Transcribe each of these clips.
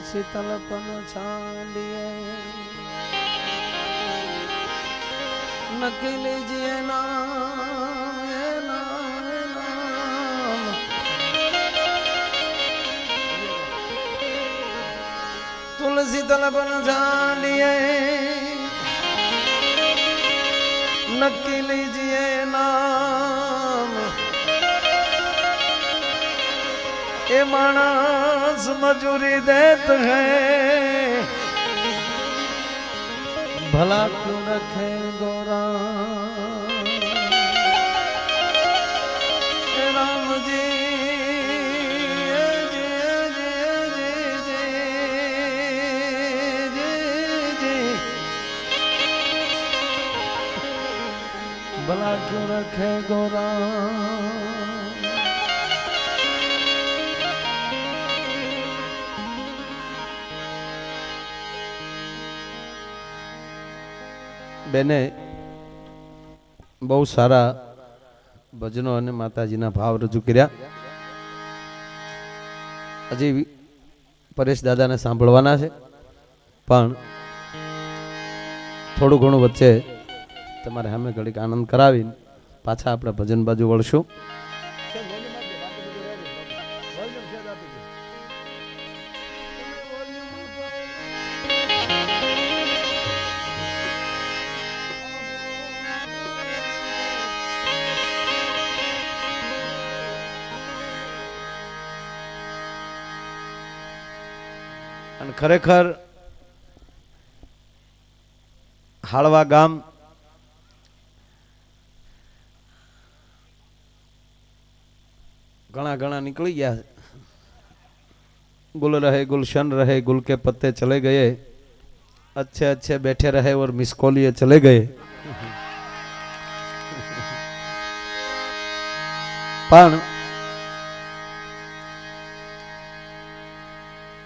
तुलसी तलपन छांडिए नकी लीजिए नाम तुलसी तलपन छांडिए नकी लीजिए नाम ए मानस मजूरी देत है भला क्यों रखे गोरा राम जी भला क्यों रखे गोरा બેને બહુ સારા ભજનો અને માતાજીના ભાવ રજૂ કર્યા. હજી પરેશ દાદાને સાંભળવાના છે, પણ થોડું ઘણું વચ્ચે તમારે સામે ઘડીક આનંદ કરાવીને પાછા આપણે ભજન બાજુ વળશું. અને ખરેખર હાળવા ગામ ઘણા ઘણા નીકળી ગયા. गुल रहे गुलशन रहे गुल के पत्ते चले गए अच्छे अच्छे बैठे रहे और मिसकोलिए चले गए. પણ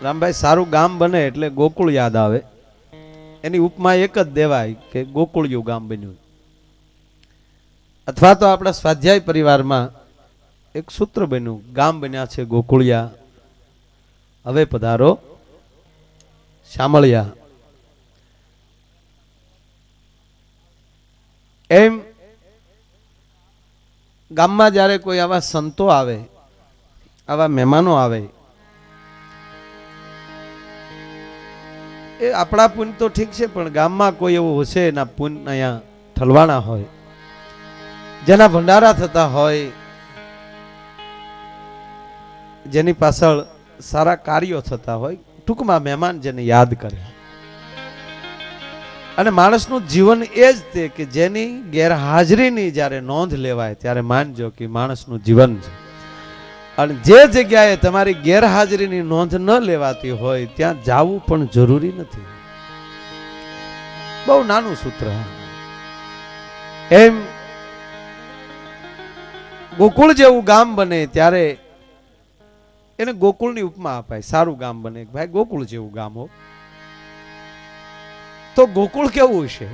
રામભાઈ સારું ગામ બને એટલે ગોકુળ યાદ આવે. એની ઉપમા એક જ દેવાય કે ગોકુળિયું ગામ બન્યું. અથવા તો આપણા સ્વાધ્યાય પરિવારમાં એક સૂત્ર બન્યું, ગામ બન્યા છે ગોકુળિયા, હવે પધારો શામળિયા. એમ ગામમાં જ્યારે કોઈ આવા સંતો આવે, આવા મહેમાનો આવે, એ આપણા પુણ્ય તો ઠીક છે, પણ ગામમાં કોઈ એવું હશે એના પુણ્ય અહીંયા ઠલવાણા હોય, જેના ભંડારા થતા હોય, જેની પાછળ સારા કાર્યો થતા હોય, ટૂંકમાં મહેમાન જેને યાદ કરે. અને માણસનું જીવન એ જ તે કે જેની ગેરહાજરીની જ્યારે નોંધ લેવાય ત્યારે માનજો કે માણસનું જીવન છે. અને જે જગ્યાએ તમારી ગેરહાજરીની નોંધ ન લેવાતી હોય ત્યાં જવું પણ જરૂરી નથી. બહુ નાનું સૂત્ર. એમ ગોકુળ જેવું ગામ બને ત્યારે એને ગોકુળની ઉપમા અપાય. સારું ગામ બને, ભાઈ ગોકુળ જેવું ગામ હો, તો ગોકુળ કેવું છે,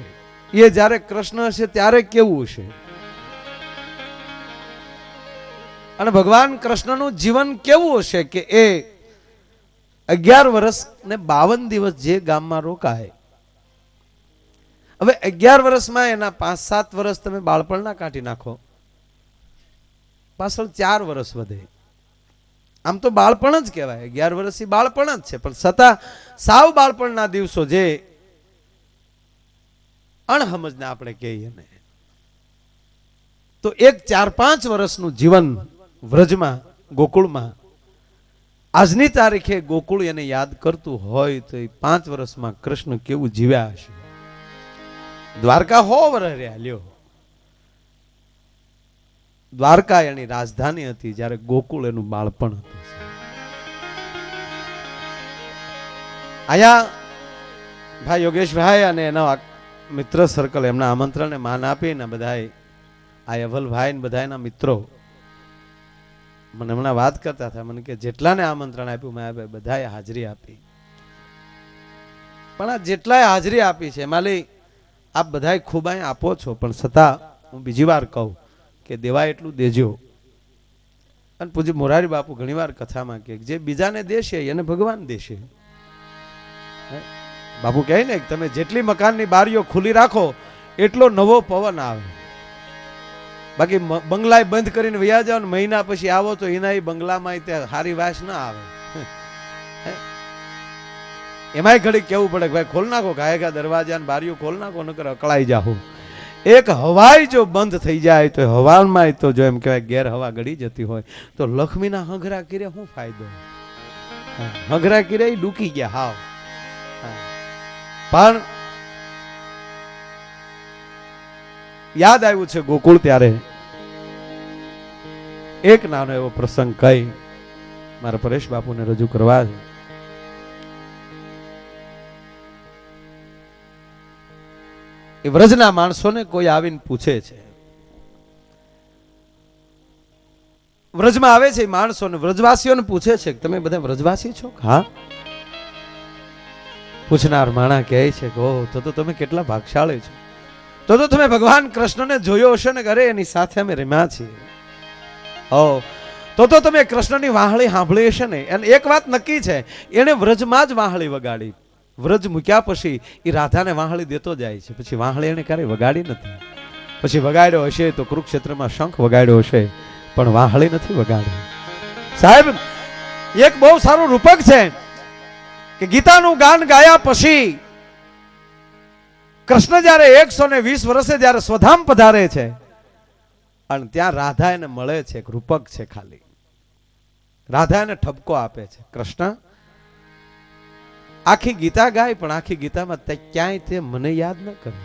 એ જ્યારે કૃષ્ણ હશે ત્યારે કેવું છે. અને ભગવાન કૃષ્ણનું જીવન કેવું હશે કે એ 11 વર્ષ ને 52 દિવસ જે ગામમાં રોકાય. હવે 11 વર્ષમાં એના 5-7 વર્ષ તમે બાળપણના કાઢી નાખો, પાછળ 4 વર્ષ વધે. આમ તો બાળપણ જ કહેવાય, 11 વર્ષથી બાળપણ જ છે, પણ છતાં સાવ બાળપણના દિવસો જે અણહમજને આપણે કહીએ ને, તો એક 4-5 વર્ષનું જીવન વ્રજમાં ગોકુળમાં આજની તારીખે ગોકુળ એને યાદ કરતું હોય તો 5 વર્ષમાં કૃષ્ણ કેવું જીવ્યા હશે. દ્વારકા 100 વર્ષ રહ્યા લ્યો. દ્વારકા એની રાજધાની હતી, જ્યારે ગોકુળ એનું બાળપણ હતું. અહીંયા ભાઈ યોગેશભાઈ અને એના મિત્ર સર્કલ એમના આમંત્રણને માન આપીને બધાએ આ અવલભાઈ ને બધા એના મિત્રો મને હમણાં વાત કરતા હતા, મને કે જેટલાને આમંત્રણ આપ્યું મેં બધાએ હાજરી આપી. પણ આ જેટલાએ હાજરી આપી છે એમાં આપ બધાએ ખૂબ અહીં આપો છો, પણ છતાં હું બીજી વાર કહું કે દેવાય એટલું દેજો. અને પૂજ્ય મોરારી બાપુ ઘણીવાર કથામાં કે જે બીજાને દેશે એને ભગવાન દેશે. બાપુ કહે ને તમે જેટલી મકાનની બારીઓ ખુલ્લી રાખો એટલો નવો પવન આવે. બાકી બંગલા બંધ કરીને વયા જાવ ને મહિના પછી આવો તો એના બંગલામાં ત્યાં સારી વાસ ના આવે. એમાંય ઘડી કેવું પડે કે ભાઈ ખોલ નાખો, ગાયગા દરવાજા ને બારીઓ ખોલ નાખો, નકર અકળાઈ જાઓ. એક હવાઈ જો બંધ થઈ જાય તો હવામાં તો જો એમ કહેવાય ગેર હવા ગળી જતી હોય તો લક્ષ્મીના હંઘરા કીરે શું ફાયદો? હંઘરા કીરે ડૂકી ગયા હાવ. પણ યાદ આવ્યું છે ગોકુળ ત્યારે એક નાનો એવો પ્રસંગ કઈ મારા પરેશ બાપુને રજૂ કરવા છે. એ વ્રજના માણસોને કોઈ આવીને પૂછે છે, વ્રજમાં આવે છે માણસોને, વ્રજવાસીઓને પૂછે છે કે તમે બધા વ્રજવાસી છો? હા. પૂછનાર માણા કહે છે કે ઓહ, તો તમે કેટલા ભાગશાળી છો, તો તમે ભગવાન કૃષ્ણને જોયો હશે ને, અરે એની સાથે અમે રમ્યા છીએ. ઓ તો તમે કૃષ્ણની વાહળી સાંભળી હશે ને. અને એક વાત નક્કી છે, એને વ્રજમાં જ વાહળી વગાડી. વ્રજ મૂક્યા પછી એ રાધાને વાહળી દેતો જાય છે, પછી વાહળી એને ક્યારેય વગાડી નથી. પછી વગાડ્યો હશે તો કુરુક્ષેત્રમાં શંખ વગાડ્યો હશે, પણ વાહળી નથી વગાડી. સાહેબ એક બહુ સારું રૂપક છે કે ગીતાનું ગાન ગાયા પછી કૃષ્ણ જયારે 120 વર્ષે જયારે સ્વધામ પધારે છે અને ત્યાં રાધા એને મળે છે. એક રૂપક છે ખાલી, રાધા એને ઠપકો આપે છે, કૃષ્ણ આખી ગીતા ગાય પણ આખી ગીતામાં તે ક્યાંય તે મને યાદ ન કરે.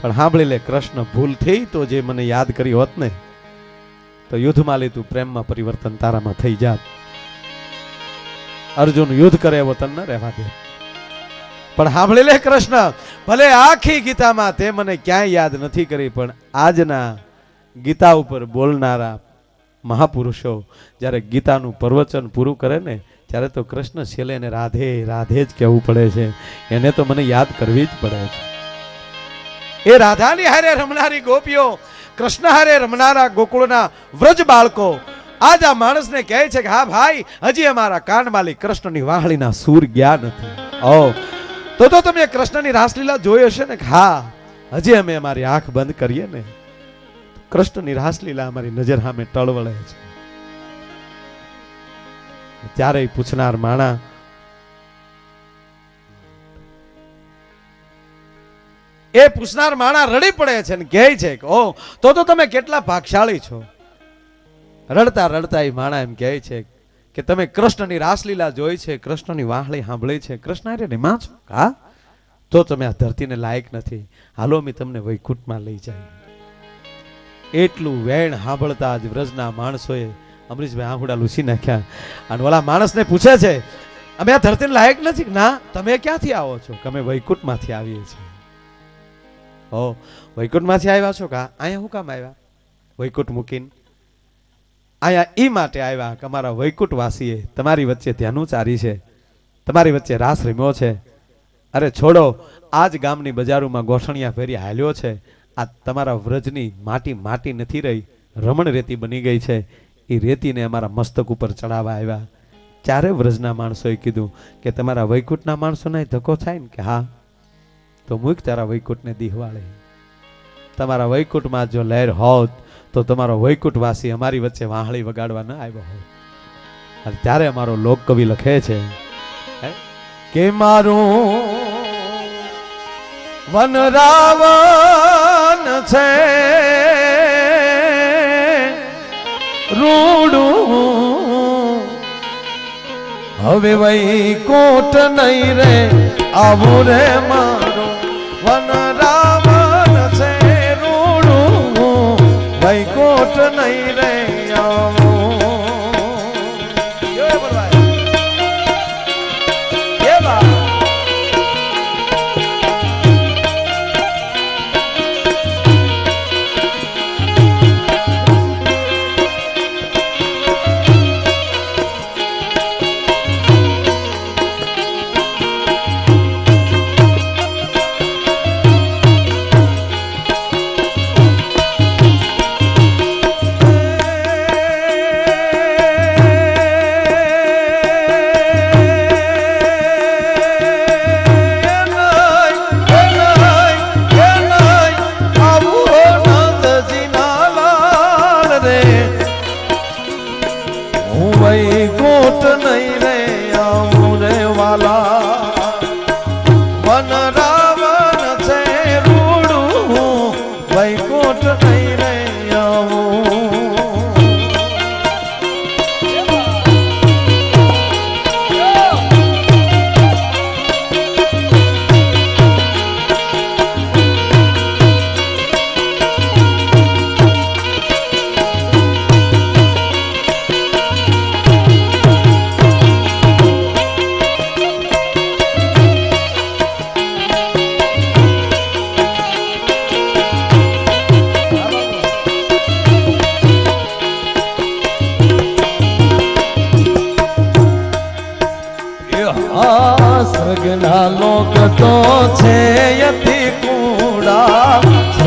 પણ સાંભળી લે કૃષ્ણ, ભૂલ થઈ તો જે મને યાદ કરી હોત ને તો યુદ્ધમાં લીધું પ્રેમમાં પરિવર્તન તારામાં થઈ જાત. અર્જુન યુદ્ધ કરે એવો તને ન રહેવા દે. પણ સાંભળી લે કૃષ્ણ, ભલે આખી ગીતામાં તે મને ક્યાંય યાદ નથી કરી, પણ આજના ગીતા ઉપર બોલનારા મહાપુરુષો જ્યારે ગીતાનું પ્રવચન પૂરું કરે ને ત્યારે તો કૃષ્ણ છેલ્લે એને રાધે રાધે જ કહેવું પડે છે. એને તો મને યાદ કરવી જ પડે છે. એ રાધાની હારે રમનારી ગોપીઓ, કૃષ્ણ હારે રમનારા ગોકુળના વ્રજ બાળકો આજ આ માણસને કહે છે કે હા ભાઈ, હજી અમારા કાનમાલી કૃષ્ણની વાહળીના સૂર ગયા નથી. ઓ તો તમે કૃષ્ણની રાસલીલા જોઈ હશે ને. હા, હજી અમે અમારી આંખ બંધ કરીએ ને કૃષ્ણની રાસલીલા અમારી નજર સામે ટળવળે છે. ત્યારે પૂછનાર માણા રડી પડે છે ને કહે છે કે ઓ તો તમે કેટલા ભાગશાળી છો. રડતા રડતા એ માણા એમ કહે છે કે તમે કૃષ્ણની રાસલીલા જોઈ છે, કૃષ્ણની વાહળી સાંભળી છે, કૃષ્ણ હારે રમ્યા છો. હા, તો તમે આ ધરતીને લાયક નથી, હાલો અમે તમને વૈકુંઠમાં લઈ જાય. એટલું વેણ સાંભળતા જ વ્રજના માણસોએ અમરીશભાઈ આંખુડા લૂસી નાખ્યા અને ઓલા માણસને પૂછે છે અમે આ ધરતીને લાયક નથી. ના, તમે ક્યાંથી આવો છો? કે અમે વૈકુંઠમાંથી આવીએ છીએ. ઓ વૈકુંઠમાંથી આવ્યા છો? કા અહીંયા શું કામ આવ્યા? વૈકુંઠ મૂકીને અહીંયા ઈ માટે આવ્યા કે અમારા વૈકુંઠ વાસીએ તમારી વચ્ચે ધ્યાનું ચારી છે, તમારી વચ્ચે રાસ રમ્યો છે. અરે છોડો, આજ ગામની બજારોમાં ગોઠણિયા ફેરી હાલ્યો છે. આ તમારા વ્રજની માટી માટી નથી રહી, રમણ રેતી બની ગઈ છે. એ રેતીને અમારા મસ્તક ઉપર ચડાવવા આવ્યા. ચારે વ્રજના માણસોએ કીધું કે તમારા વૈકુંઠના માણસોને ધક્કો થાય ને. કે હા, તો મૂક તારા વૈકુંઠને દિહવાળે. તમારા વૈકુંઠમાં જો લહેર હોત તો તમારો વૈકુંઠવાસી અમારી વચ્ચે વાહળી વગાડવા ન આવ્યો હોત. અને ત્યારે અમારો લોકકવિ લખે છે કે મારું વન રાવણ છે રૂડું, હવે વૈકુંઠ નહીં રે આવું રે મારું વન રાવણ છે રૂડું, વૈકુંઠ નહીં રે આવું.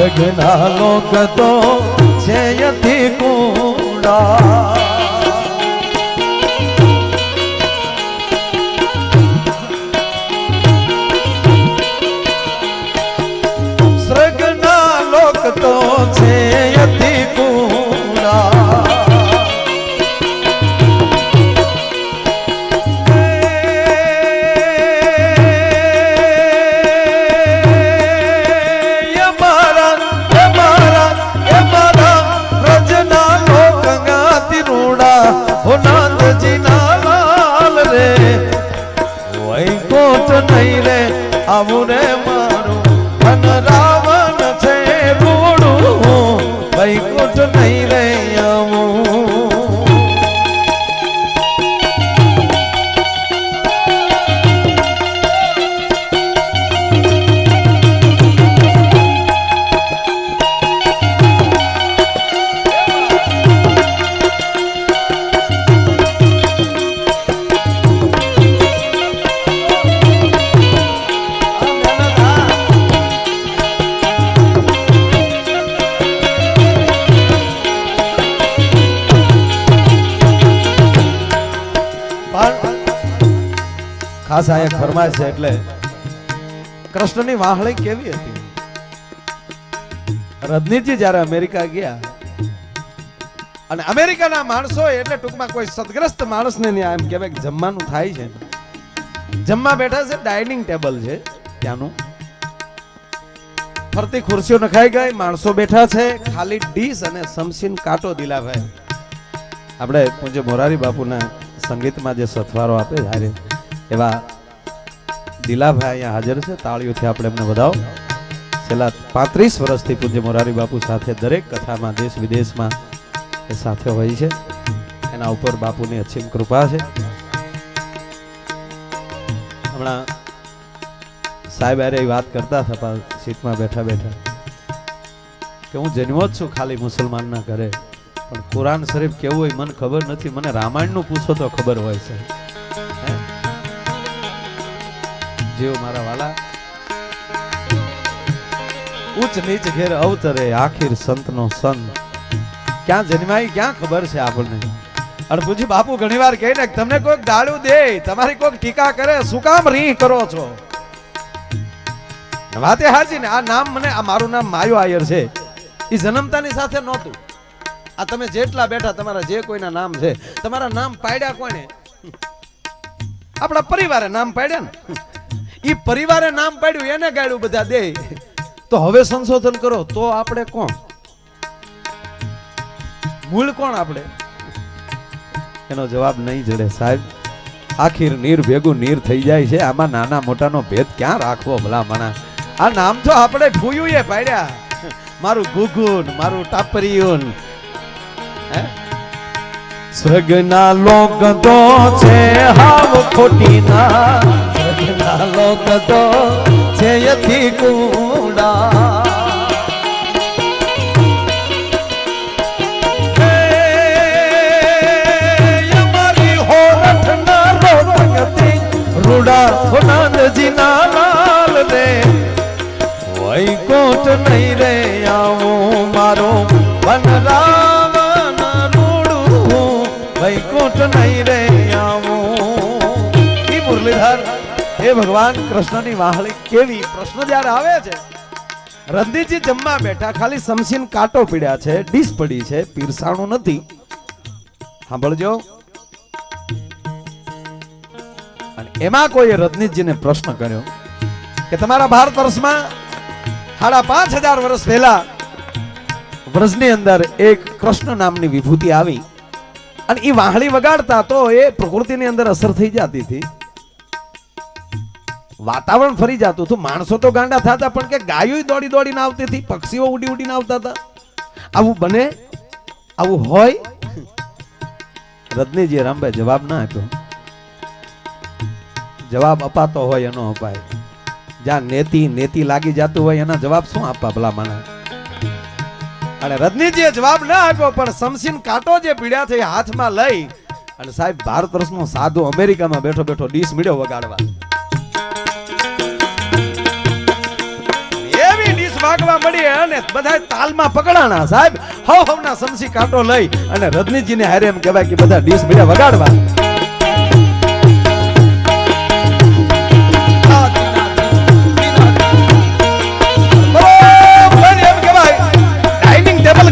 સ્વર્ગના લોક તો છે યતિ કુંડા સ્વર્ગના લોક તો છે યતિ કુંડા નહીં રે આવું રે મારું ધન રાવણ છે રૂડું વૈકુંઠ નહીં રે આવું ખાસ આ એક ફરમાઈશ છે એટલે કૃષ્ણની વાહળી કેવી હતી. રજનીજી જ્યારે અમેરિકા ગયા અને અમેરિકાના માણસો એટલે ટૂંકમાં કોઈ સદગ્રસ્ત માણસને એમ કહેવાય કે જમવાનું થાય છે, જમવા બેઠા છે, ડાઇનિંગ ટેબલ છે ત્યાંનું, ફરતી ખુરશીઓ નખાઈ ગઈ, માણસો બેઠા છે, ખાલી ડીશ અને સમસીન કાંટો દિલાભાઈ આપણે પૂજ્ય મોરારી બાપુના સંગીતમાં જે સથવારો આપે છે એવા દિલાભાઈ અહીંયા હાજર છે. તાળીઓથી આપણે એમને વધાવો. છેલ્લા 35 વર્ષથી પૂજ્ય મોરારી બાપુ સાથે દરેક કથામાં દેશ વિદેશમાં એ સાથે હોય છે. એના ઉપર બાપુની અસીમ કૃપા છે. હમણાં સાહેબ અરે વાત કરતા હતા સીટમાં બેઠા બેઠા કે હું જન્મો જ છું ખાલી મુસલમાનના ઘરે, પણ કુરાન શરીફ કેવું હોય મને ખબર નથી, મને રામાયણનું પૂછો તો ખબર હોય છે. જેવો મારા વાલા ઉચ્ચ નીચ ઘેર અવતરે આખીર સંતનો સંત, ક્યાં જન્માઈ ક્યાં ખબર છે આપણને. અને પૂછી બાપુ ઘણીવાર કહે ને તમને કોઈક ગાળું દે, તમારી કોઈક ટીકા કરે, શું કામ રીહ કરો છો? વાતે હાજી ને. આ નામ મને આ મારું નામ માયો આયર છે એ જન્મતાની સાથે નહોતું. આ તમે જેટલા બેઠા તમારા જે કોઈના નામ છે, તમારા નામ પાડ્યા કોને? આપણા પરિવારે નામ પાડ્યા ને. ઈ પરિવારે નામ પાડ્યું એને ગાડ્યું બધા દે. તો હવે સંશોધન કરો તો આપણે કોણ? મૂળ કોણ આપણે? એનો જવાબ નહીં જડે સાહેબ. આખીર નીર ભેગું નીર થઈ જાય છે. આમાં નાના મોટાનો ભેદ ક્યાં રાખવો ભલા મણા? આ નામ તો આપણે ભૂયું એ પાડ્યા. મારું ગુગુન, મારું ટાપરિયુન. સ્વર્ગના લોક તો છે હાવ ખોટીના, સ્વર્ગના લોક તો છે યતિ કુંડા. અમારી હોરઠના રોટંગથી રૂડા હોનાનજીના લાલ રે વૈકુંઠ નહીં રે આવું મારું વનરાવન રૂડું વૈકુંઠ નહીં રે આવું. ઈ મુરલીધર એ ભગવાન કૃષ્ણની વાહળી કેવી. પ્રશ્ન જ્યારે આવે છે રંધીજી જમવા બેઠા, ખાલી સમસીન કાંટો પીડ્યા છે, ડીશ પડી છે, પીરસાણું નથી. સાંભળજો. અને એમાં કોઈએ રજનીશજીને પ્રશ્ન કર્યો કે તમારા ભારત વર્ષમાં 5,500 વર્ષ પહેલા વ્રજની અંદર એક કૃષ્ણ નામની વિભૂતિ આવી અને એ વાહળી વગાડતા તો એ પ્રકૃતિની અંદર અસર થઈ જતી હતી, વાતાવરણ ફરી જતું હતું, માણસો તો ગાંડા થતા પણ કે ગાયો દોડી દોડીને આવતી હતી, પક્ષીઓ ઉડી ઉડીને આવતા હતા. આવું બને? આવું હોય? રજનીજીએ રામભાઈ જવાબ ના આપ્યો. જવાબ અપાતો હોય એનો અપાય. જ્યાં નેતિ લાગી જતું હોય એના જવાબ શું આપવા ભલા માણા? અને રજનીજીએ જવાબ ના આપ્યો પણ સમસીન કાંટો જે પીડ્યા છે હાથમાં લઈ અને સાહેબ ભારત વર્ષનો સાધુ અમેરિકામાં બેઠો બેઠો ડીશ મીડ્યો વગાડવા. એવી ડીશ વાગવા મળી અને બધા તાલમાં પકડાણા સાહેબ. હવના સમસી કાંટો લઈ અને રજનીજીને હારે એમ કહેવાય કે બધા ડીશ ભર્યા વગાડવા.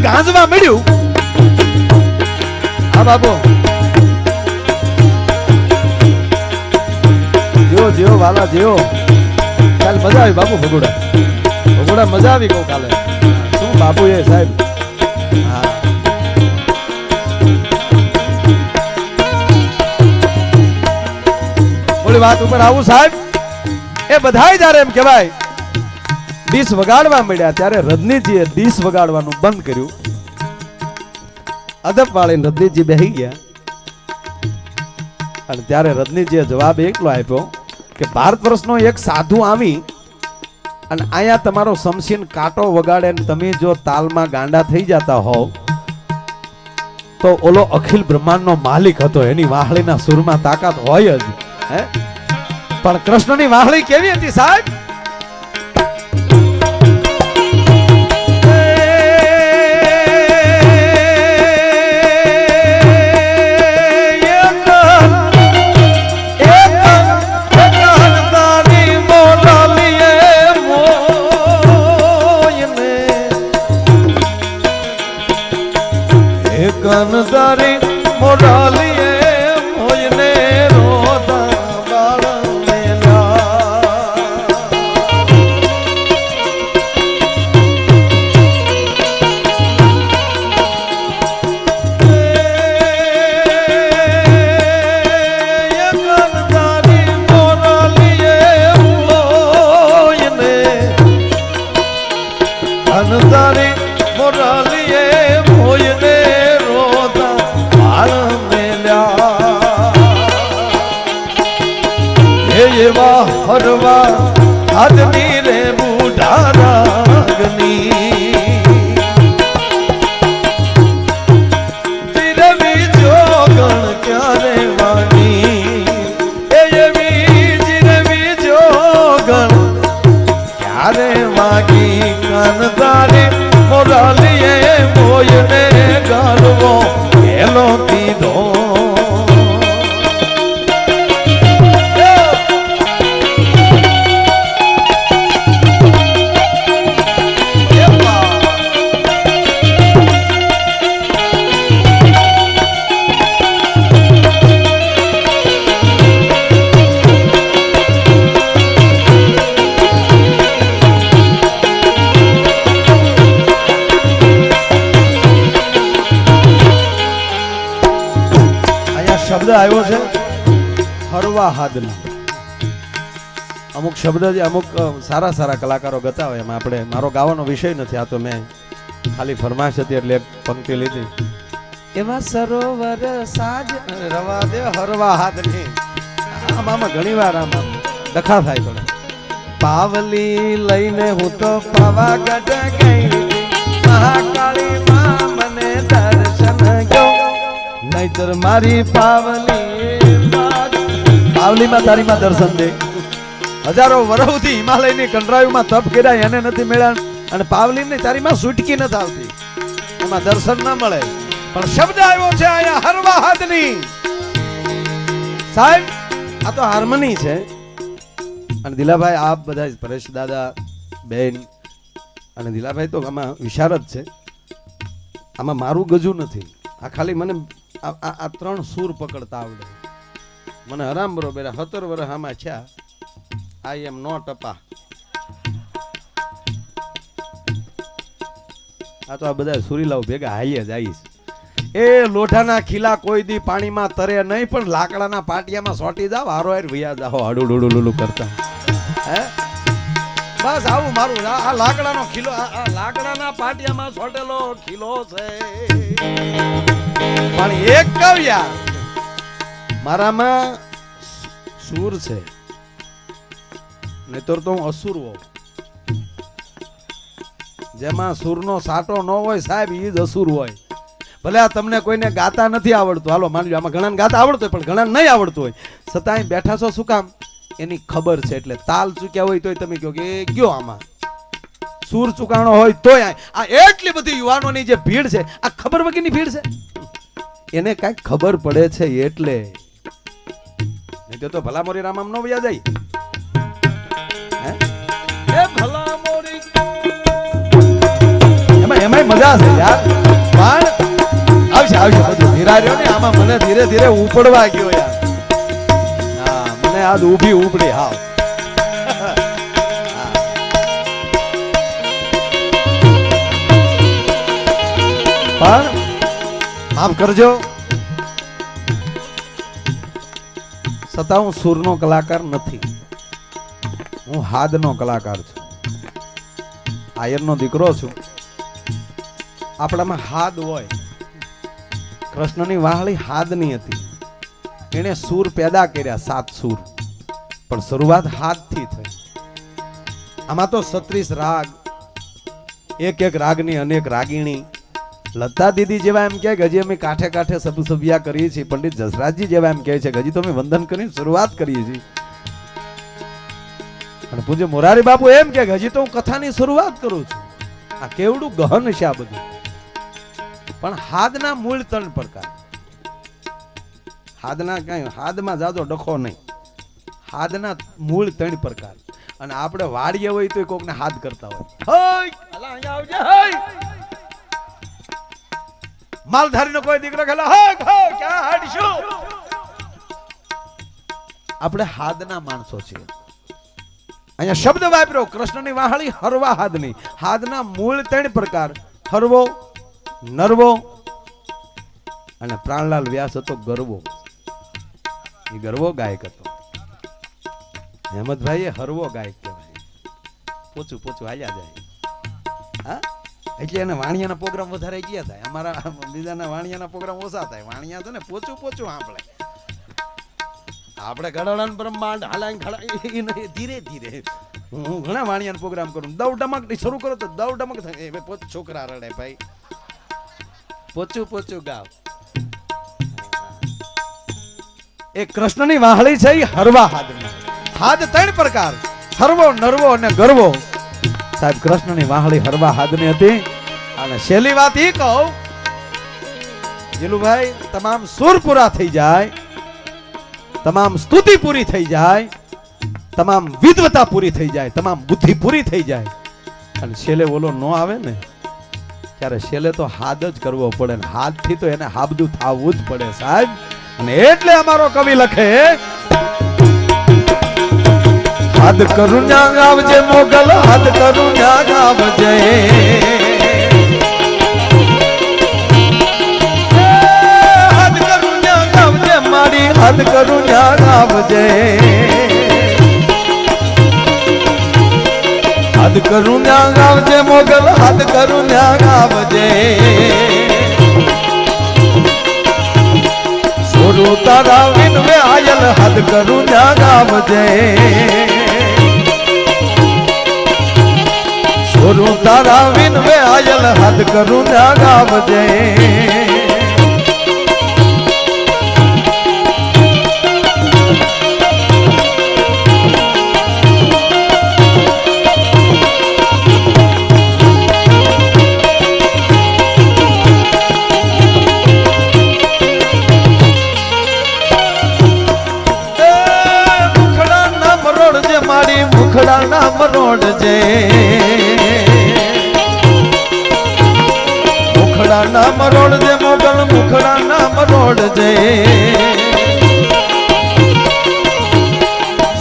ગાંજવા મળ્યું. હા બાબુ જીઓ જીઓ વાલા જીઓ. કાલે મજા આવી બાબુ. ભગોડા મજા આવી કહું કાલે. શું બાબુ એ સાહેબ. હા ઓલી વાત ઉપર આવું સાહેબ. એ બધાય જ્યારે એમ કહેવાય ડીશ વગાડવા મળ્યા ત્યારે રજનીજીએ ડીશ વગાડવાનું બંધ કર્યું. અદબ વાળીને રજનીજી બેહી ગયા અને ત્યારે રજનીજીએ જવાબ એકલો આપ્યો કે ભારત વર્ષનો એક સાધુ આવી અને અહીંયા તમારો સમસીન કાંટો વગાડે ને તમે જો તાલમાં ગાંડા થઈ જતા હોવ તો ઓલો અખિલ બ્રહ્માંડનો માલિક હતો. એની વાહળીના સુરમાં તાકાત હોય જ. હે પણ કૃષ્ણની વાહળી કેવી હતી સાહેબ. કનદારી મોરાલીએ મોયને રોતા કનદારી મોરાલીએ મોયને એવા હરવા આદમી રે બુઢા રાગની જીરવી જોગણ ક્યારે વાગી. એવી જીરવી જોગણ ક્યારે વાગી. કાનદારી મોરાલીએ મોયને ગાલવો એલો કીધો. શબ્દ આવ્યો છે હરવા હાદના. અમુક શબ્દ જે અમુક સારા કલાકારો ગતા હોય એમાં આપણે, મારો ગાવાનો વિષય નથી આ તો મેં ખાલી ફરમાશ હતી એટલે એક પંક્તિ લીધી. એવા સરોવર સાજ રવા દે હરવા હાદની. આમાં ઘણી વાર આમ ડખા થાય થોડા. પાવલી લઈને હું તો પાવાગઢ ગઈ મહાકાળી માં મને દર્શન ગયો. નહીતર મારી પાવલીમાં તારી માં દર્શન દે. હજારો વર્ષોથી હિમાલયની કંડરાયુમાં તપ કર્યા એને નથી મળ્યા અને પાવલીની તારી માં સુટકી નથી આવતી, એમાં દર્શન ન મળે. પણ શબ્દ આવ્યો છે અહીંયા હરવા હાથની. સાહેબ આ તો હાર્મની છે. અને દિલાભાઈ આપ બધા પરેશ દાદા બેન અને દિલાભાઈ તો આમાં વિશારદ છે. આમાં મારું ગજુ નથી. આ ખાલી મને આ ત્રણ સૂર પકડતા આવડે. મને હરામ બરોબર 17 વર્ષ આમાં છે. આઈ એમ નોટ અપા. આ તો આ બધા સુરીલાઓ ભેગા હાઈએ જ આવીશ. એ લોઢાના ખીલા કોઈ દી પાણીમાં તરે નહીં, પણ લાકડાના પાટિયામાં સોટી જાવ હારો હાર વૈયા જાવ હડુડુડુડુડુ કરતા. હે બસ આવું મારું આ લાકડાનો ખીલો, આ લાકડાના પાટિયામાં સોટેલો ખીલો છે. પણ એક કહું યાર, મારામાં સૂર છે, નહીતર તો હું અસુર હોઉં. જેમાં સૂરનો સાટો ન હોય સાહેબ એ જ અસુર હોય. ભલે આ તમને કોઈને ગાતા નથી આવડતું, હાલો માનજો આમાં ઘણાને ગાતા આવડતું હોય પણ ઘણાને નહીં આવડતું હોય, છતાંય બેઠા છો શું કામ? એની ખબર છે એટલે તાલ ચૂક્યા હોય તોય તમે કહો કે ગયો આમાં સૂર ચુકાણો હોય તોય આ એટલી બધી યુવાનોની જે ભીડ છે આ ખબર વગરની ભીડ છે. એને કઈક ખબર પડે છે એટલે, નહીં તો ભલા મોરી રામ આમ નો વયા જાય. એ ભલા મોરી એમાં મજા છે યાર. પણ આવશે બધું ધીરા રહ્યો ને આમાં મને ધીરે ધીરે ઉપડવા ગયો યાર. હા મને આજ ઊભી ઉપડી હાવ. પણ માફ કરજો, છતાં હું સૂરનો કલાકાર નથી, હું હાદનો કલાકાર છું. આયરનો દીકરો છું. આપણામાં હાદ હોય. કૃષ્ણની વાહળી હાદની હતી. એણે સૂર પેદા કર્યા 7 સૂર, પણ શરૂઆત હાદથી થઈ. આમાં તો 36 રાગ, એક એક રાગની અનેક રાગીણી. લતા દીદી જેવા એમ કહે કે હજી અમે કાંઠે કાંઠે સભ્યા કરીએ છીએ. પંડિત જસરાજજી જેવા એમ કહે છે કે હજી તો અમે વંદન કરીને શરૂઆત કરીએ છીએ. અને પૂજ્ય મોરારી બાપુ એમ કે હજી તો હું કથાની શરૂઆત કરું છું. આ કેવડું ગહન છે આ બધું. પણ હાદના મૂળ 3 પ્રકાર. હાદના કઈ હાદમાં જાજો ડખો નહીં. હાદના મૂળ 3 પ્રકાર. અને આપણે વાડીએ હોય તો કોકને હાદ કરતા હોય. માલધારીનો કોઈ દીકરો ખેલા ક્યાં હાડશું. આપણે હાદના માણસો છીએ. અહીંયા શબ્દ વાપર્યો કૃષ્ણની વાહળી હરવા હાદની. હાદના મૂળ 3 પ્રકાર: હરવો, નરવો અને પ્રાણલાલ વ્યાસ હતો ગરવો. એ ગરવો ગાયક હતો. હેમંતભાઈ એ હરવો ગાયક કહેવાય. પોચું હાલ્યા જાય. હા, એટલે એને વાણિયાના પ્રોગ્રામ વધારે ગયા થાય. અમારા બીજાના વાણિયાના પ્રોગ્રામ ઓછા થાય. વાણિયા તો ને પોચું આપણે ગળાળાન બ્રહ્માંડ હાલાઈ ખડા ધીરે ધીરે. હું ઘણા વાણિયાના પ્રોગ્રામ કરું. દવ ડમક શરૂ કરો તો દવ ડમક થાય. પોચ છોકરા રડે ભાઈ. પોચું ગાવ. એ કૃષ્ણની વાહળી છે એ હરવા હાદની. હાદ 3 પ્રકાર: હરવો, નરવો અને ગરવો. સાહેબ કૃષ્ણની વાહળી હરવા હાદની હતી. અને છેલ્લી વાત એ કહું, જીલુભાઈ, તમામ સુર પૂરા થઈ જાય, તમામ સ્તુતિ પૂરી થઈ જાય, તમામ વિદ્વતા પૂરી થઈ જાય, તમામ બુદ્ધિ પૂરી થઈ જાય, અને છેલ્લે ઓલો ન આવે ને ત્યારે છેલ્લે તો હાદ જ કરવો પડે. ને હાદ થી તો એને હાબદું થાવું જ પડે સાહેબ. અને એટલે અમારો કવિ લખે, હાદ કરું ન્યા ગાવજે મોગલ, હાદ કરું ન્યા ગાવજે, હાદ કરું ન્યા ગાવજે મારી, હાદ કરું ન્યા ગાવજે, હાદ કરું ન્યા ગાવજે મોગલ, હાદ કરું ન્યા ગાવજે, સોરું તારા વિનવે આયલ, હાદ કરું ન્યા ગાવજે, સોરું તારા વિનવે આયલ, હાદ કરું ન્યા ગાવજે. મુખડા નામ રોડજે, મુખડા નામ રોડજે મોગલ, મુખડા નામ રોડજે,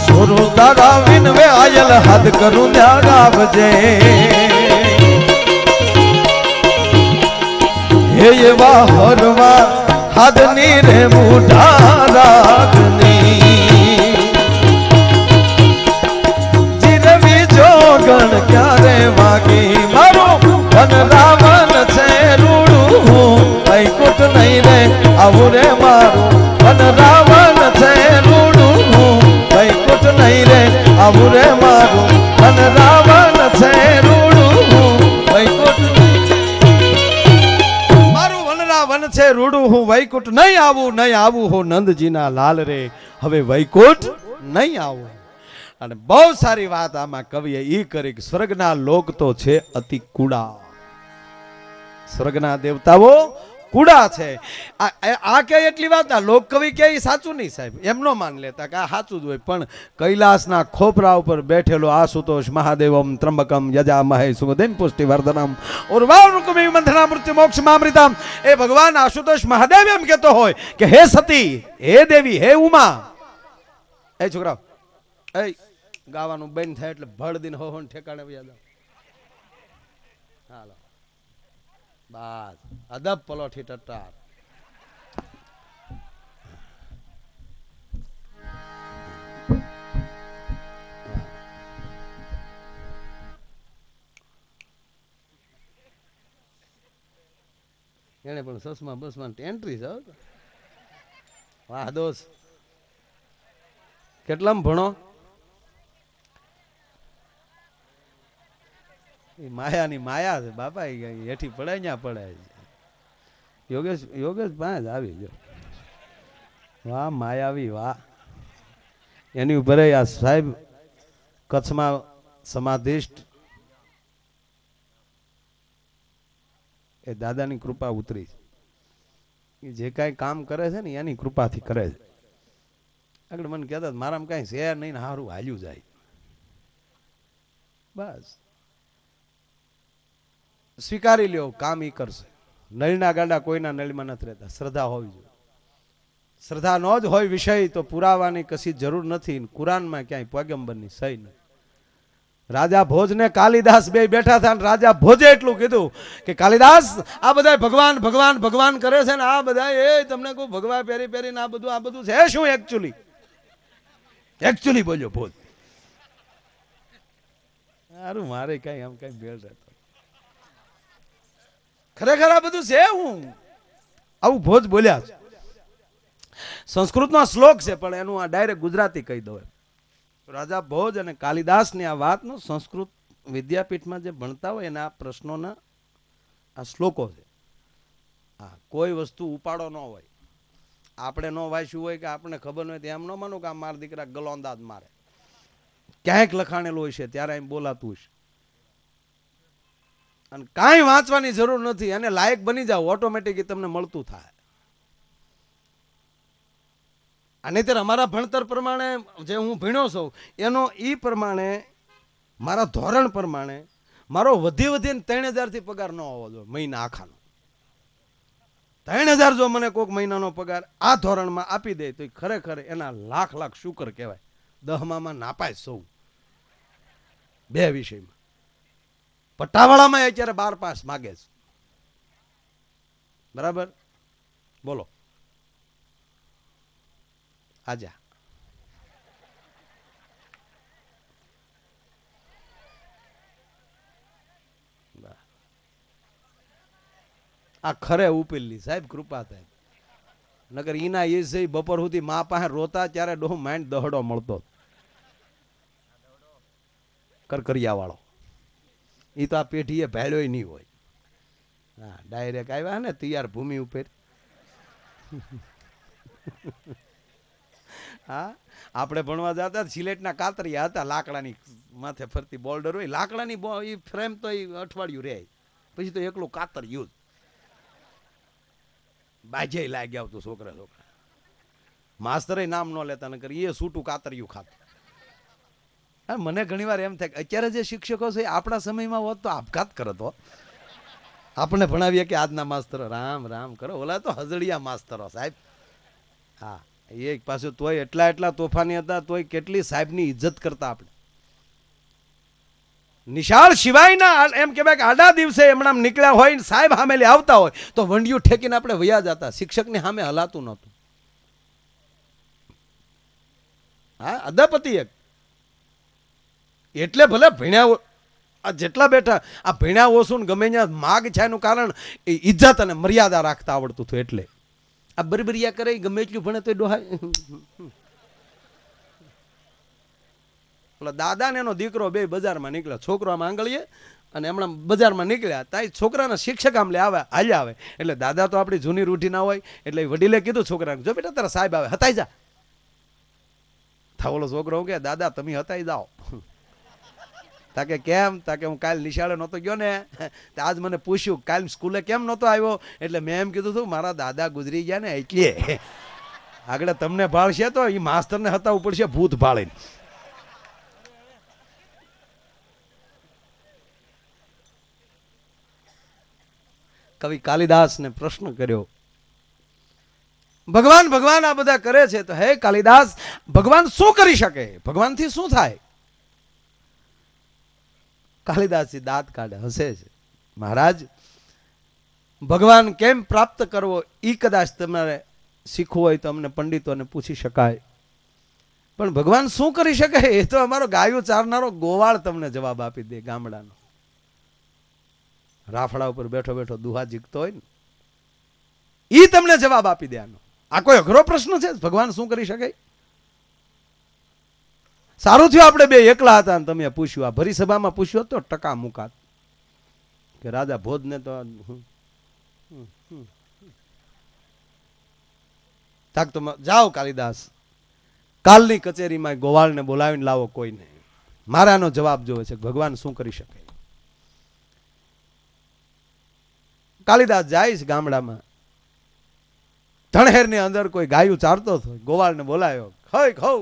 સોરું તારા વિનવે આયલ, હાદ કરું ન્યા ગાવજે, હે એવા હરવા હાદની રે મુઢા રાગની, ગણ ક્યારે વાગી, મારું વન રાવણ છે રૂડું, વૈકુંઠ નહીં રે આવું રે, મારું વન રાવણ છે રૂડું, વૈકુંઠ નહીં રે આવું રે, મારું વન રાવણ છે રૂડું, વૈકુંઠ, મારું વન રાવણ છે રૂડું, હું વૈકુંઠ નહીં આવું હું નંદજીના લાલ રે, હવે વૈકુંઠ નહીં આવું. અને બહુ સારી વાત આમાં કવિએ ઈ કરી કે સ્વર્ગના લોક તો છે અતિ કુડા. સ્વર્ગના દેવતાઓ કુડા છે. આ કે એટલી વાત આ લોક કવિ કે ઈ સાચું નહીં સાહેબ, એમ નો માન લેતા કે આ સાચું જ હોય. પણ કૈલાસના ખોપરા ઉપર બેઠેલો આશુતોષ મહાદેવમ ત્રંબકમ યજામહે સુગંધિમ પુષ્ટિવર્ધનમ ઉર્વારુકમિ મંથના મૃત્યુ મોક્ષમામૃતમ, એ ભગવાન આશુતોષ મહાદેવ એમ કહેતો હોય કે હે સતી, હે દેવી, હે ઉમા. એ છોકરા એ ગાવાનું બંધ થાય એટલે ભળ દિન હો ઠેકાણે વ્યા જાવ. હાલો બસ અદબ પલોઠી ટટ્ટાર. એને પણ સસમા બસમાં એન્ટ્રી છે. વાહ દોસ્ત, કેટલામ ભણો? માયાની માયા છે બાપા, હેઠી પડે ત્યાં પડે. યોગેશ યોગેશ પાંચ આવી જો, વાહ માયાવી વાહ. એની ઉપર આ સાહેબ કચ્છમાં સમાધિષ્ઠ એ દાદાની કૃપા ઉતરી છે. જે કાંઈ કામ કરે છે ને એની કૃપાથી કરે છે. આગળ મને કહેતા મારામાં કાંઈ છે નહીં ને સારું હાલ્યું જાય. બસ સ્વીકારી લ્યો, કામ ઈ કરશે. નળના ગાડા કોઈના નળમાં નથી રહેતા, શ્રદ્ધા હોવી જોઈએ. શ્રદ્ધા ન જ હોય વિષય તો પુરાવાની કશી જરૂર નથી. કુરાનમાં ક્યાંય પૈગંબરની સહી નથી. રાજા ભોજ ને કાલિદાસ બે બેઠા હતા, રાજા ભોજે એટલું કીધું કે કાલિદાસ આ બધા ભગવાન ભગવાન ભગવાન કરે છે ને આ બધા એ તમને કહું ભગવા પહેરી પહેરીને આ બધું છે શું એકચ્યુઅલી બોલ્યો ભોજ. સારું મારે કઈ આમ કઈ બેલ રહેતો ખરેખર આ બધું છે હું આવું ભોજ બોલ્યા છે. સંસ્કૃતનો શ્લોક છે પણ એનું આ ડાયરેક્ટ ગુજરાતી કહી દઉં. રાજા ભોજ અને કાલિદાસની આ વાતનું સંસ્કૃત વિદ્યાપીઠમાં જે ભણતા હોય એના પ્રશ્નોના આ શ્લોકો છે. હા, કોઈ વસ્તુ ઉપાડો ન હોય, આપણે ન વાંચ્યું હોય કે આપણે ખબર ન હોય એમ ન માનું કે આ મારા દીકરા ગલોંદાજ મારે. ક્યાંક લખાણેલું હોય છે ત્યારે એમ બોલાતું છે. અને કાંઈ વાંચવાની જરૂર નથી, એને લાયક બની જાવ ઓટોમેટિક તમને મળતું થાય. અને ત્યારે અમારા ભણતર પ્રમાણે જે હું ભણ્યો છું એનો ઈ પ્રમાણે મારા ધોરણ પ્રમાણે મારો વધીને 3000 થી પગાર ન હોવો જોઈએ મહિના આખાનો. 3000 જો મને કોઈક મહિનાનો પગાર આ ધોરણમાં આપી દે તો ખરેખર એના લાખ લાખ શુકર કહેવાય. 10માં નાપાય સૌ બે વિષયમાં. પટ્ટાવાળામાં અત્યારે 12 પાસ માગે છે. બરાબર બોલો આજા આ ખરે ઉપેલી સાહેબ કૃપા થાય. નગર ઈના એ છે બપોર સુધી મા પાસે રોતા ત્યારે ડોહ માઇન્ડ દહડો મળતો કરકરિયા વાળો. એ તો આ પેઢીએ ભાડ્યો નહીં હોય. હા ડાયરેક્ટ આવ્યા ને તૈયાર ભૂમિ ઉપર. હા આપણે ભણવા જતા સિલેટના કાતરિયા હતા, લાકડાની માથે ફરતી બોલ્ડર હોય, લાકડાની એ ફ્રેમ તો એ અઠવાડિયું રહે, પછી તો એકલું કાતરિયું જ. બાજે લાગી આવતું છોકરા માસ્તરે નામ ન લેતા નકર એ સૂટું કાતરિયું ખાતું. હા મને ઘણી વાર એમ થાય અત્યારે જે શિક્ષકો છે આપણા સમયમાં હોત તો આપઘાત કરતો. આપણે ભણાવીએ કે આજના માસ્તરો રામ રામ કરો, ઓલા તો હજળિયા માસ્તરો સાહેબ. હા એક પાછું તોય એટલા તોફાની હતા તોય કેટલી સાહેબની ઇજ્જત કરતા આપણે. નિશાળ સિવાયના એમ કહેવાય કે આડા દિવસે હમણાં નીકળ્યા હોય ને સાહેબ સામે આવતા હોય તો વંડિયું ઠેકીને આપણે વયા જતા. શિક્ષકની સામે હલાતું નહોતું. હા અદાપતિ એક એટલે ભલે ભણ્યા આ જેટલા બેઠા આ ભણ્યા ઓછું ને ગમે ત્યાં માગ છે એનું કારણ ઇજ્જત અને મર્યાદા રાખતા આવડતું હતું. એટલે આ બરબરિયા કરે ગમે એટલું ભણે તો ડોહાય. દાદા ને એનો દીકરો બે બજારમાં નીકળ્યા, છોકરો આમ આંગળીએ અને હમણાં બજારમાં નીકળ્યા તાઈ છોકરાના શિક્ષક આમ હાલ્યા આવે એટલે દાદા તો આપણી જૂની રૂઢી ના હોય એટલે વડીલે કીધું છોકરાને જો બેટા તારા સાહેબ આવે હતાઈ જા તા ઓલો છોકરો હું કે દાદા તમે હતાઈ જાઓ. તાકે કેમ? તાકે હું કાલ નિશાળે નહોતો ગયો ને, આજ મને પૂછ્યું કાલ સ્કૂલે કેમ નહોતો આવ્યો, એટલે મેં એમ કીધું હતું મારા દાદા ગુજરી ગયા ને એટલે. આગળ તમને ભાળશે તો એ માસ્તરને હતાવવું પડશે ભૂત ભાળીને. કવિ કાલિદાસને પ્રશ્ન કર્યો, ભગવાન ભગવાન આ બધા કરે છે તો હે કાલિદાસ ભગવાન શું કરી શકે? ભગવાનથી શું થાય? કાલિદાસજી દાંત કાઢે હસે છે. મહારાજ ભગવાન કેમ પ્રાપ્ત કરવો એ કદાચ તમારે શીખવું હોય તો અમને પંડિતોને પૂછી શકાય, પણ ભગવાન શું કરી શકે એ તો અમારો ગાયું ચારનારો ગોવાળ તમને જવાબ આપી દે. ગામડાનો રાફડા ઉપર બેઠો બેઠો દુહા જીકતો હોય ને ઈ તમને જવાબ આપી દે. આનો આ કોઈ અઘરો પ્રશ્ન છે? ભગવાન શું કરી શકે? સારું થયું આપણે બે એકલા હતા ને તમે પૂછ્યું. આ ભરી સભામાં પૂછ્યું તો ટકા મુકાત કે રાજા ભોજને તો તાક તો જાઓ કાલિદાસ કાલની કચેરીમાં ગોવાળને બોલાવીને લાવો કોઈને, મારે આનો જવાબ જોવે છે ભગવાન શું કરી શકે. કાલિદાસ જાય છે ગામડામાં, ધણહેર ની અંદર કોઈ ગાયું ચારતો હતો, ગોવાળને બોલાયો. ખઈ ખઉ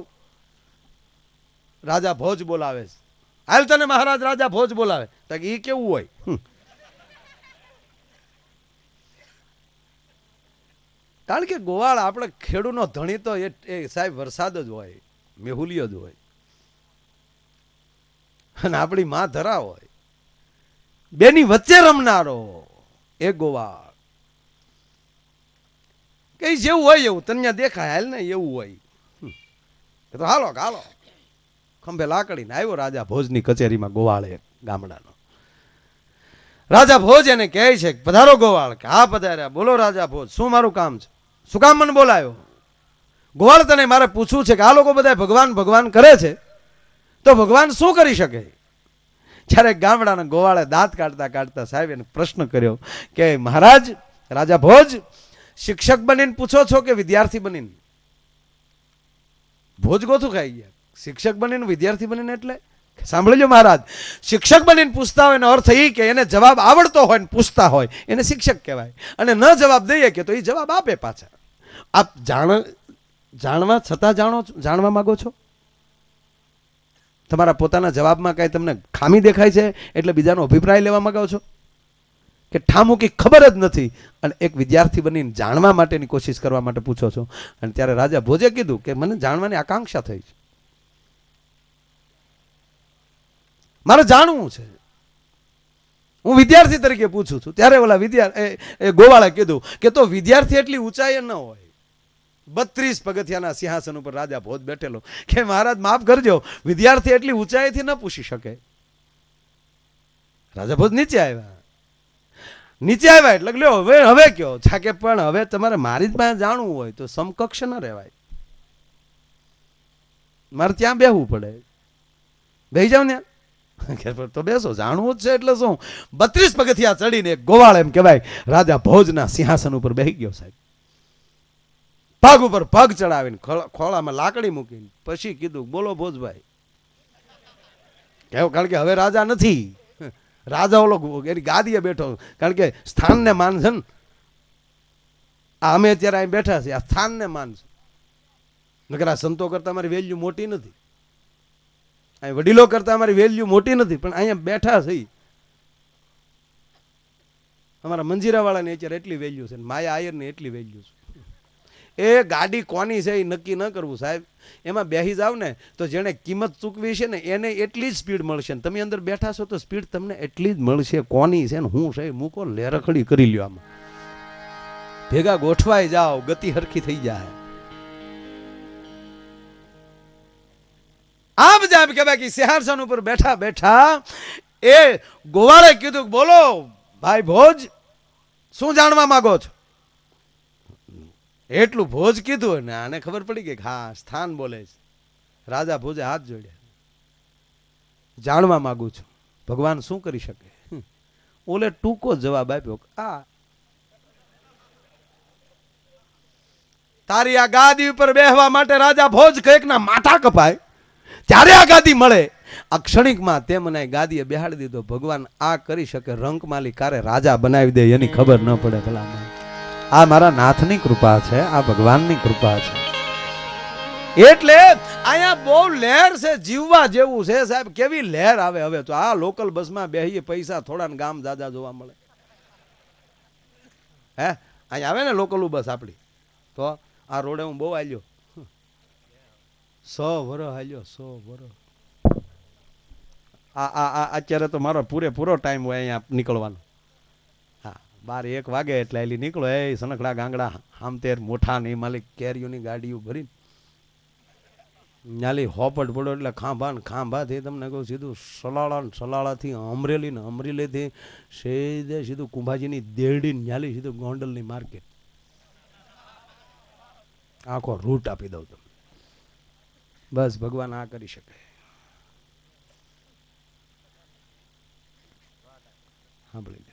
રાજા ભોજ બોલાવે છે. હાલ તને મહારાજ રાજા ભોજ બોલાવે. તો એ કેવું હોય? કારણ કે ગોવાળ આપણે ખેડૂનો ધણી તો એ સાહેબ વરસાદ જ હોય, મેહુલિયો જ હોય, અને આપણી માં ધરા હોય. બેની વચ્ચે રમનારો એ ગોવાળ કે જેવું હોય એવું તને દેખાય હાલ ને એવું હોય. તો હાલો હાલો ખંભે લાકડીને આવ્યો રાજા ભોજની કચેરીમાં ગોવાળ એક ગામડાનો. રાજા ભોજ એને કહે છે પધારો ગોવાળ. કે હા પધાર્યા, બોલો રાજા ભોજ શું મારું કામ છે? શું કામ મને બોલાયો? ગોવાળ તને મારે પૂછવું છે કે આ લોકો બધા ભગવાન ભગવાન કરે છે તો ભગવાન શું કરી શકે? જ્યારે ગામડાના ગોવાળે દાંત કાઢતા કાઢતા સાહેબ એને પ્રશ્ન કર્યો કે મહારાજ રાજા ભોજ શિક્ષક બનીને પૂછો છો કે વિદ્યાર્થી બનીને? ભોજ ગોથું ખાઈ ગયા. શિક્ષક બનીને વિદ્યાર્થી બનીને એટલે સાંભળજો મહારાજ, શિક્ષક બનીને પૂછતા હોય એનો અર્થ એ કે એને જવાબ આવડતો હોય ને પૂછતા હોય એને શિક્ષક કહેવાય, અને ન જવાબ દઈએ કે તો એ જવાબ આપે પાછા. આપ જાણવા છતાં જાણવા માંગો છો? તમારા પોતાના જવાબમાં કઈ તમને ખામી દેખાય છે એટલે બીજાનો અભિપ્રાય લેવા માંગો છો? કે ઠામુકી ખબર જ નથી અને એક વિદ્યાર્થી બનીને જાણવા માટેની કોશિશ કરવા માટે પૂછો છો? અને ત્યારે રાજા ભોજે કીધું કે મને જાણવાની આકાંક્ષા થઈ છે, મારે જાણવું છે, હું વિદ્યાર્થી તરીકે પૂછું છું. ત્યારે ઓલા ગોવાળે કીધું કે તો વિદ્યાર્થી એટલી ઊંચાઈએ ન હોય. 32 પગથિયાના સિંહાસન ઉપર રાજા ભોજ બેઠેલો કે મહારાજ માફ કરજો વિદ્યાર્થી એટલી ઊંચાઈથી ન પૂછી શકે. રાજા ભોજ નીચે આવ્યા એટલે લ્યો હવે કયો છાકે, પણ હવે તમારે મારી જ પાસે જાણવું હોય તો સમકક્ષ ન રહેવાય, મારે ત્યાં બેહવું પડે. બેહી જાવ ને તો બેસો, જાણવું જ છે એટલે શું. 32 પગથિયા ચડીને ગોવાળ એમ કહેવાય રાજા ભોજના સિંહાસન ઉપર બેહી ગયો સાહેબ. પગ ઉપર પગ ચડાવીને ખોળામાં લાકડી મૂકીને પછી કીધું બોલો ભોજભાઈ. કારણ કે હવે રાજા નથી, રાજા ઓલો એની ગાદીએ બેઠો. કારણ કે સ્થાનને માન છે ને, અમે અત્યારે અહીં બેઠા છીએ આ સ્થાનને માન છે. નકર આ સંતો કરતા અમારી વેલ્યુ મોટી નથી, અહીં વડીલો કરતા અમારી વેલ્યુ મોટી નથી, પણ અહીંયા બેઠા છે અમારા મંજીરા વાળાની અત્યારે એટલી વેલ્યુ છે, માયા આયરની એટલી વેલ્યુ છે. એ ગાડી કોની છે એ નક્કી ન કરવું સાહેબ. એમાં બેહી જાવ ને તો જેને કિંમત ચૂકવી છે ને એને એટલી જ સ્પીડ મળશે, ને તમે અંદર બેઠા છો તો સ્પીડ તમને એટલી જ મળશે. કોની છે ને હું છે મૂકો લેરખડી કરી લ્યો, આમાં ભેગા ગોઠવાઈ જાઓ, ગતિ હરખી થઈ જાય. આમ જ આમ કહેવાય કે સિંહાસન ઉપર બેઠા બેઠા એ ગોવાળે કીધું બોલો ભાઈ ભોજ શું જાણવા માંગો છો? એટલું ભોજ કીધું ને આને ખબર પડી ગઈ હા સ્થાન બોલે છે. રાજા ભોજે હાથ જોડ્યા, જાણવા માંગુ છું ભગવાન શું કરી શકે? ઓલે ટૂંકો જવાબ આપ્યો આ તારી આ ગાદી ઉપર બેહવા માટે રાજા ભોજ કઈકના માથા કપાય ત્યારે આ ગાદી મળે. આ ક્ષણિકમાં તે મને ગાદીએ બેહાડી દીધો. ભગવાન આ કરી શકે, રંકમાલી કારે રાજા બનાવી દે એની ખબર ન પડે. ભલા આ મારા નાથની કૃપા છે, આ ભગવાનની કૃપા છે. એટલે અહીંયા બહુ લહેર છે, જીવવા જેવું છે સાહેબ. કેવી લહેર આવે હવે તો. આ લોકલ બસમાં બેહીએ, પૈસા થોડા ને ગામ જાજા જોવા મળે. હે અહીંયા આવે ને લોકલ બસ આપણી, તો આ રોડે હું બહુ હાલ્યો, 100 વર્ષ હાલ્યો, 100 વર્ષ. અત્યારે તો મારો પૂરેપૂરો ટાઈમ હોય અહીંયા નીકળવાનો. હા, 12-1 વાગે એટલે એલી નીકળો. એ સનકડા ગાંગડા આમતેર મોઠા ની માલિક કેરીઓની ગાડીઓ ભરી ન્યાલી હોપટ પડો એટલે ખાંભાથી તમને કહું સીધું સલાળાથી અમરેલી ને અમરેલીથી સીધું કુંભાજીની દેરડી ન્યાલી સીધું ગોંડલની માર્કેટ. આખો રૂટ આપી દઉં તમને. બસ ભગવાન આ કરી શકે. સાંભળી